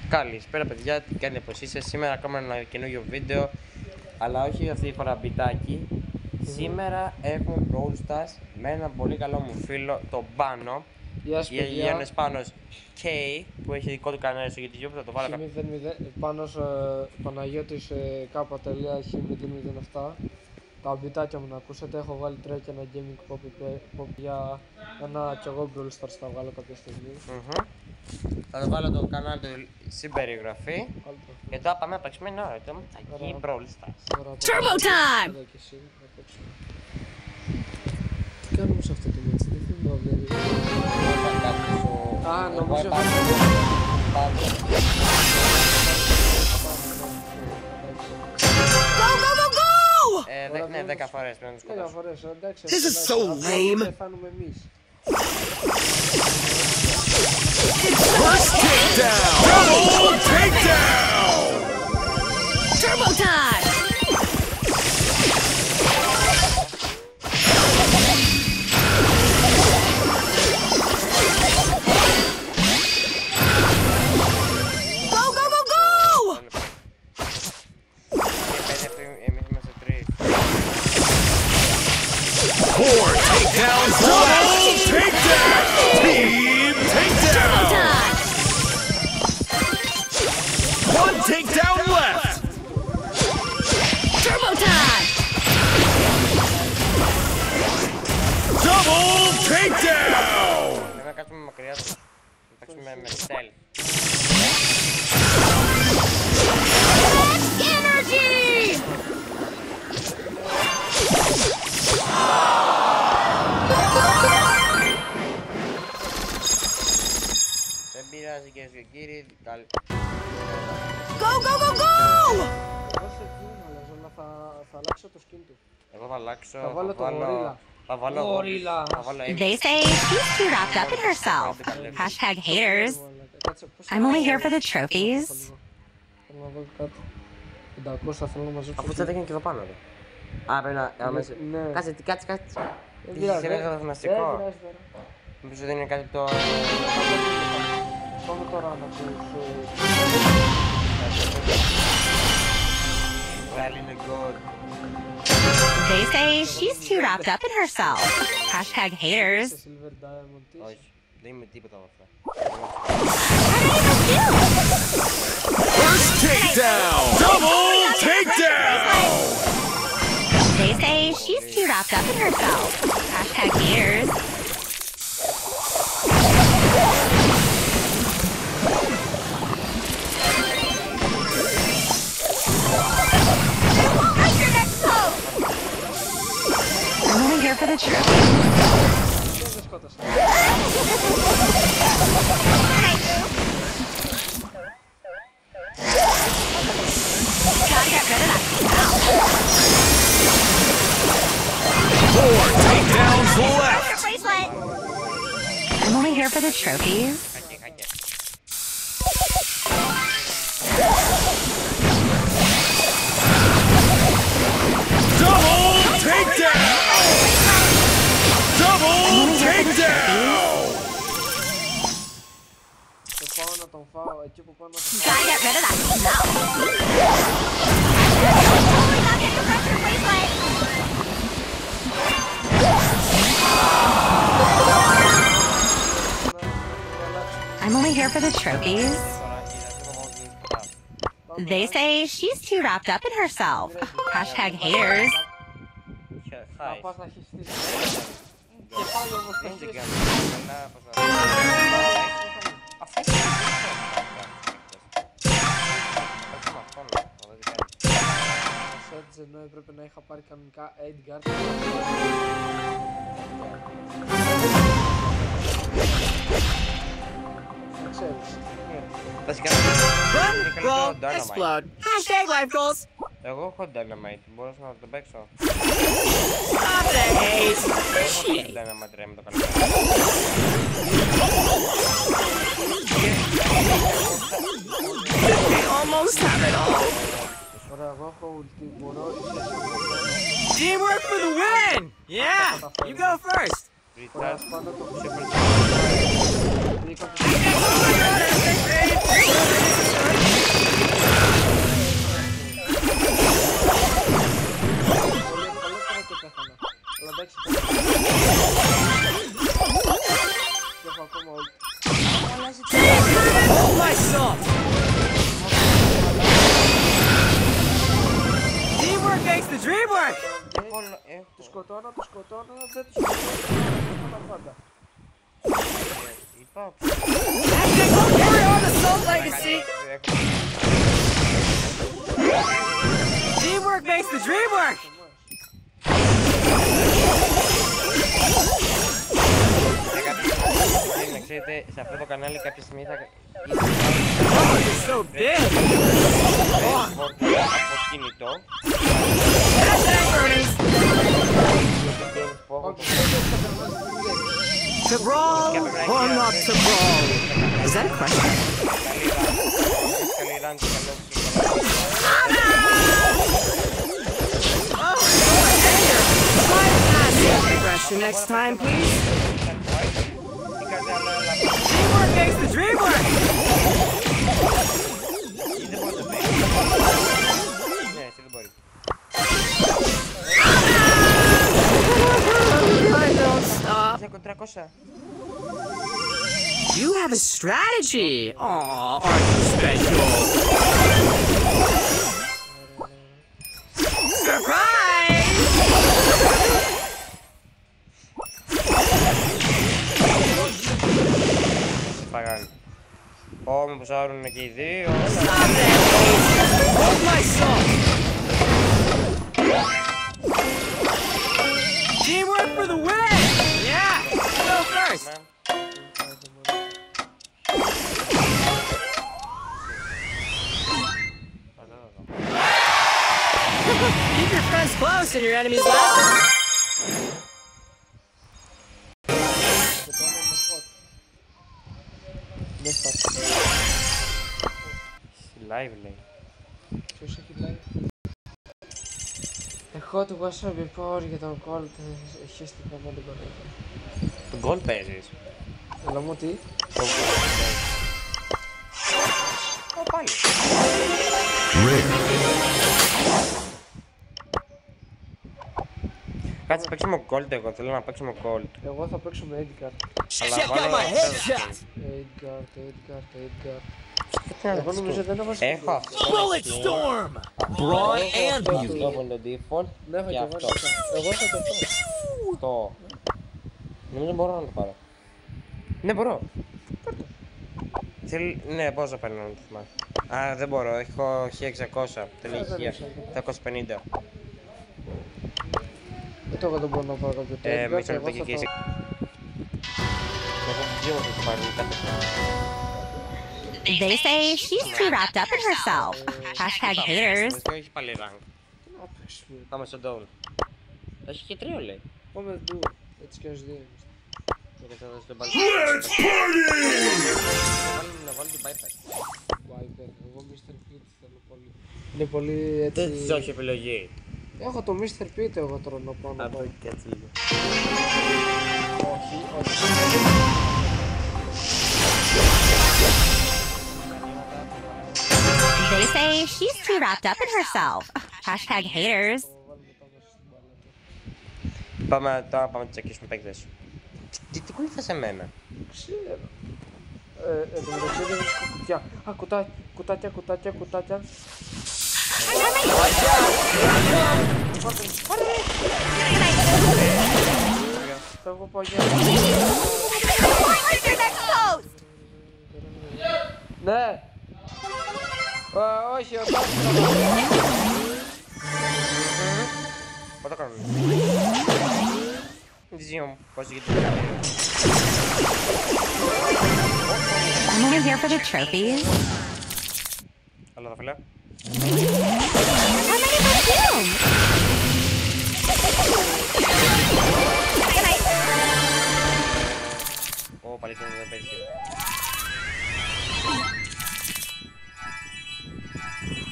Καλησπέρα παιδιά, τι κάνετε, πως είστε? Σήμερα ακόμα ένα καινούργιο βίντεο, αλλά όχι αυτή τη φορά μπιτάκι. Σήμερα έχουμε Brawl Stars με έναν πολύ καλό μου φίλο, τον Πάνο. Γεια σου παιδιά. Γιάννης Πάνος K, που έχει δικό του κανάλι στο YouTube, θα το βάλω κάτω. Πάνος Παναγιώτης K.H007. Τα μπιτάκια μου να ακούσετε, έχω βάλει τώρα και ένα gaming pop για ένα κι εγώ Brawl Stars θα βγάλω κάποια στιγμή. Θα το βάλω το κανάλι του στην περιγραφή. Και τώρα πάμε να παίξουμε ένα ωραίο μουτσάκι Brawl Stars. Turbo time! Τι κάνουμε σε αυτό το μάτσι, δεν θυμάμαι. Α, νομίζω ναι, 10 φορές πρέπει να τους σκοτώσω. This is so lame. Δεν φάνουμε εμείς. First takedown! Double takedown! Turbo time! Go, go, go, go! Εμείς είμαστε τρεις. 4 takedowns! Double takedown! Team takedown! One takedown left! Turbo time! Double takedown! Πρέπει να κάτσουμε μακριά τους. Να παίξουμε με stealth. Energy! Δεν πειράζει κυρίες και κύριοι. Go, go, go, go! Εγώ σε εκείνο αλλάζω, αλλά θα αλλάξω το skin του. Εγώ θα αλλάξω. Θα βάλω το γορίλα. Θα βάλω. Γορίλα. Θα βάλω They say she's too wrapped up in herself. Hashtag haters. I'm only here for the trophies. Θέλω να δω κάτι. 500 θέλω να μαζέψω. Αφού δεν δείχνει και εδώ πάνω. Α, πρέπει να. Ναι. Κάτσε, κάτσε. Δεν Τι πειράζει, είναι δεν καταθυμαστικό. πειράζει τώρα. Μήπως δεν είναι κάτι το. Πάμε τώρα να τους... Well in the good. They say she's too wrapped up in herself. Hashtag haters. Silver Diamond της. Όχι, δεν είμαι τίποτα από αυτά. First takedown! Double takedown! They say she's too wrapped up in herself. Hashtag haters. I'm only here for the trophy. Δεν σκότωσα. Gotta get rid of that smell. 4 takedowns left! Bracelet. I'm only here for the trophies. Χάκε. Double takedown! Double takedown! Θα πάω να τον φάω εκεί που πάω να τον φάω. Gotta get rid of that smell. Totally not get your pressure bracelet. I'm only here for the trophies. They say she's too wrapped up in herself. Hashtag haters. Να πας να χυστείς. Και πάλι όμως το χύσεις. Σέτς ενώ έπρεπε να είχα πάρει κανονικά Edgar. Δεν ξέρεις. Θα σε κάνω. Roll, explode. Hashtag life goals. Εγώ έχω Dynamite, μπορώ να το παίξω. Stop the hate. Appreciate Dynamite ρε με το κανάλι. We almost have it all. Ωραία, εγώ έχω ulti, μπορώ. Teamwork for the win! Yeah, you go first. Ωραία, σπάνω το Super. Βρήκα το Hold my salt. Teamwork makes the dream work. Τους σκοτώνω, δεν τους σκοτώνω, δεν σκοτώνω πάντα. Είπα. Carry on the salt legacy. Teamwork makes the dream work. Να ξέρετε, σε αυτό το κανάλι κάποια στιγμή θα... Oh, it's so big. Από κινητό. Hashtag earnings. To brawl or not to brawl? Is that a question? Καλή ράντη, Progression next time, please. Teamwork makes the dream work. Ναι, εσύ δεν μπορεί. I don't stop. 300. You have a strategy. Aw, aren't you special? Surprise! Παγάνε. Ω, με ποσάρουν και οι δύο. Stop it, please. Hold my salt. Teamwork for the win! Yeah! Go first! Keep your friends close and your enemies laughing. Δεν στάθηκε. Live λέει. Ποιος έχει live? Εγώ του βάζω report για τον Colt. Χαίστηκα με την κορέτα. Το γκολ παίζεις. Αλλά μου τι? Το γκολ παίζεις. Ω, πάλι. Κάτσε παίξουμε Gold εγώ, θέλω να παίξουμε Gold. Εγώ θα παίξω με Edgar. Check out my headshot! Edgar. Εγώ νομίζω δεν έχω Έχω αυτό. Bullet storm! Brawn and Αυτό beauty. είναι το default Ναι, έχω και και εγώ αυτό. αυτό. Εγώ θα το πω. Αυτό. Νομίζω μπορώ να το πάρω. Ναι, μπορώ. Ναι, πόσο παίρνω να το θυμάμαι. Α, δεν μπορώ, έχω 1600. Τελεία 750. Ούτε εγώ δεν μπορώ να πάρω κάποιο τέτοιο. Μισό λεπτό και εκεί εσύ. Εγώ δεν ξέρω τι πάρουν κάτι. They say she's too wrapped up in herself. Hashtag haters. Αυτό έχει πάλι rank. Πάμε στο down. Έχει και 3 λέει. Πάμε εδώ. Έτσι κι ως δύο. Let's party! Να βάλει την bypass. Viper. Εγώ Mr. Pete θέλω πολύ. Είναι πολύ έτσι... Δεν της όχι επιλογή. Έχω το Mr. Pete εγώ τρώνω πάνω. Από εκεί έτσι λίγο. Όχι, όχι. They say she's too wrapped up in herself. Hashtag haters. Πάμε τώρα, πάμε να τσεκίσουμε παίκτες. Τι κολλήθα σε μένα. Ξέρω. Εν τω μεταξύ δεν βρίσκω κουτιά. Α, κουτάκια. Θα εγώ πάω για... Ναι. Όχι, ο Τάσος. Πότε κάνω. Δεν ξέρω πώς γίνεται το κάνει. I'm only here for the trophies. Αλλά τα φίλε. How many perfume? Ω, πάλι και δεν παίζει.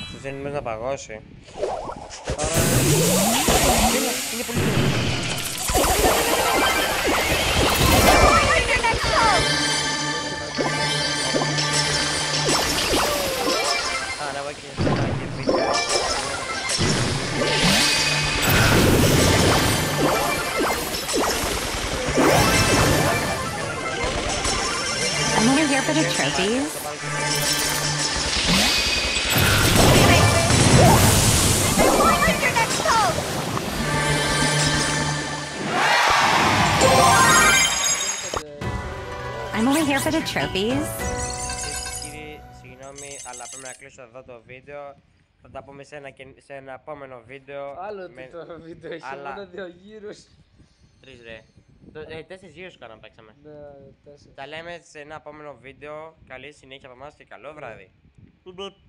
Αυτός δεν είναι μέσα να παγώσει. Άρα... Είναι πολύ άρα va και I'm for the trophies? I'm only here for the trophies. Κύριοι, συγγνώμη, αλλά πρέπει να κλείσω εδώ το βίντεο. Θα τα πούμε σε ένα επόμενο βίντεο. Άλλο τι το βίντεο έχει, αλλά- μόνο 2 γύρους. 3 ρε. 4 γύρους κάναμε, παίξαμε. Ναι, 4. Τα λέμε σε ένα επόμενο βίντεο. Καλή συνέχεια από εμάς και καλό βράδυ.